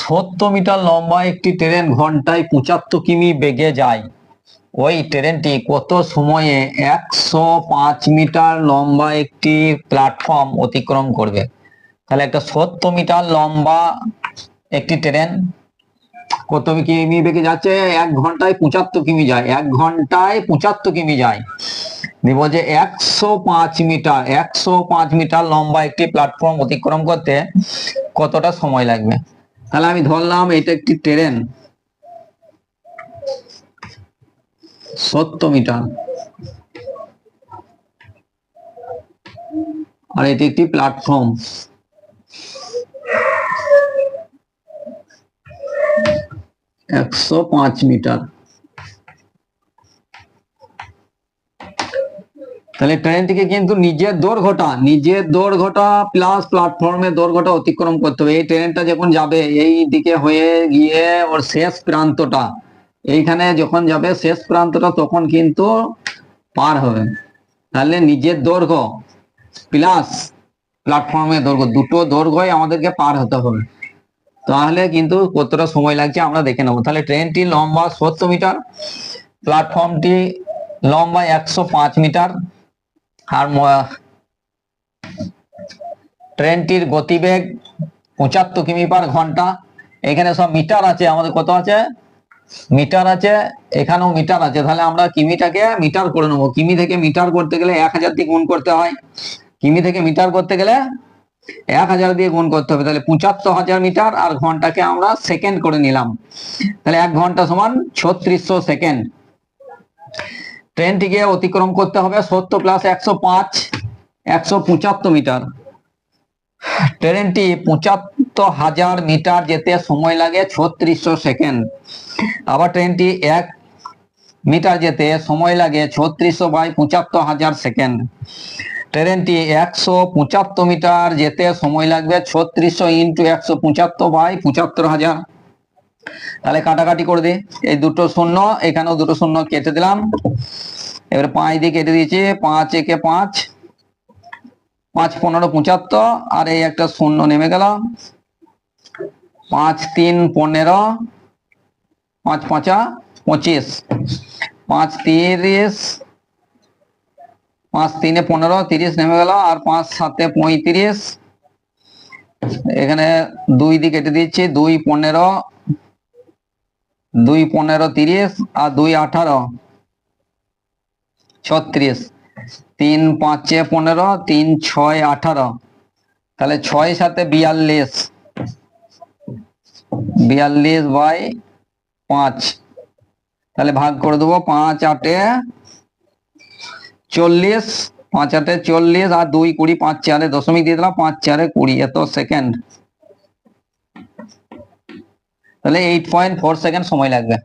70 metre লম্বা একটি train ঘন্টায় 75 কিমি বেগে যায়। ওই ট্রেনটি কত সময়ে 105 মিটার লম্বা একটি প্ল্যাটফর্ম অতিক্রম করবে? তাহলে একটা 70 মিটার লম্বা একটি ট্রেন কত কিমি বেগে যাচ্ছে? 1 ঘন্টায় 75 কিমি যায়। 1 ঘন্টায় 75 কিমি যায়। বলছে 105 মিটার লম্বা একটি প্ল্যাটফর্ম অতিক্রম করতে কতটা সময় লাগবে? তাহলে আমি ধরলাম এটা একটি ট্রেন 70 মিটার, আর এটি একটি প্ল্যাটফর্ম 105 মিটার। তাহলে ট্রেনটিকে কিন্তু নিজের দৈর্ঘ্যটা প্লাস প্ল্যাটফর্মের দৈর্ঘ্যটা অতিক্রম করতে হবে। এই ট্রেনটা যখন যাবে এই দিকে হয়ে গিয়ে ওর শেষ প্রান্তটা এইখানে যখন যাবে, শেষ প্রান্তটা তখন কিন্তু পার হবে। তাহলে নিজের দৈর্ঘ্য প্লাস প্ল্যাটফর্মের দৈর্ঘ্য, দুটো দৈর্ঘ্যই আমাদেরকে পার হতে হবে। তাহলে কিন্তু কতটা সময় লাগছে আমরা দেখে নেবো। তাহলে ট্রেনটি লম্বা 70 মিটার, প্ল্যাটফর্মটি লম্বা 105 মিটার, আর ট্রেনটির গতিবেগ 75 কিমি পার ঘন্টা। এখানে সব মিটার আছে, আমাদের কত আছে? মিটার আছে, এখানেও মিটার আছে। তাহলে আমরা কিমিটাকে মিটার করে নেবো। কিমি থেকে মিটার করতে গেলে 1000 দিয়ে গুণ করতে হয়। কিমি থেকে মিটার করতে গেলে 1000 দিয়ে গুণ করতে হবে। তাহলে 75,000 মিটার, আর ঘন্টাকে আমরা সেকেন্ড করে নিলাম। তাহলে 1 ঘন্টা সমান 3600 সেকেন্ড। ট্রেনটিকে অতিক্রম করতে হবে 70 প্লাস 105 175 মিটার। ট্রেনটি 75,000 মিটার যেতে সময় লাগে 3600 সেকেন্ড। আবার ট্রেনটি 1 মিটার যেতে সময় লাগে 3600 বাই 75,000 সেকেন্ড। ট্রেনটি 175 মিটার যেতে সময় লাগবে 3600 ইন্টু 175 বাই 75,000। তাহলে কাটাকাটি করে দিই, এই দুটো শূন্য, এখানেও দুটো শূন্য কেটে দিলাম। এবারে 5 দিয়ে কেটে দিয়েছি, 5 একে 5, 5 15 75, আর এই একটা শূন্য নেমে গেল। 5 3 15, 5 5 25, 5 30, 5 3 15, 30 নেমে গেল, আর 5 7 35। এখানে 2 দিয়ে কেটে দিচ্ছি, 2 15, 2 15 30, আর 2 18 36, 3 5 15, 3 6 18। তাহলে 6 7 42, 42 বাই 5। তাহলে ভাগ করে দেবো, 5 8 40, 5 8 40, আর 2 20, 5 4 দশমিক দিয়ে দিলাম, 5 4 20, এত সেকেন্ড। তাহলে 8.4 সেকেন্ড সময় লাগবে।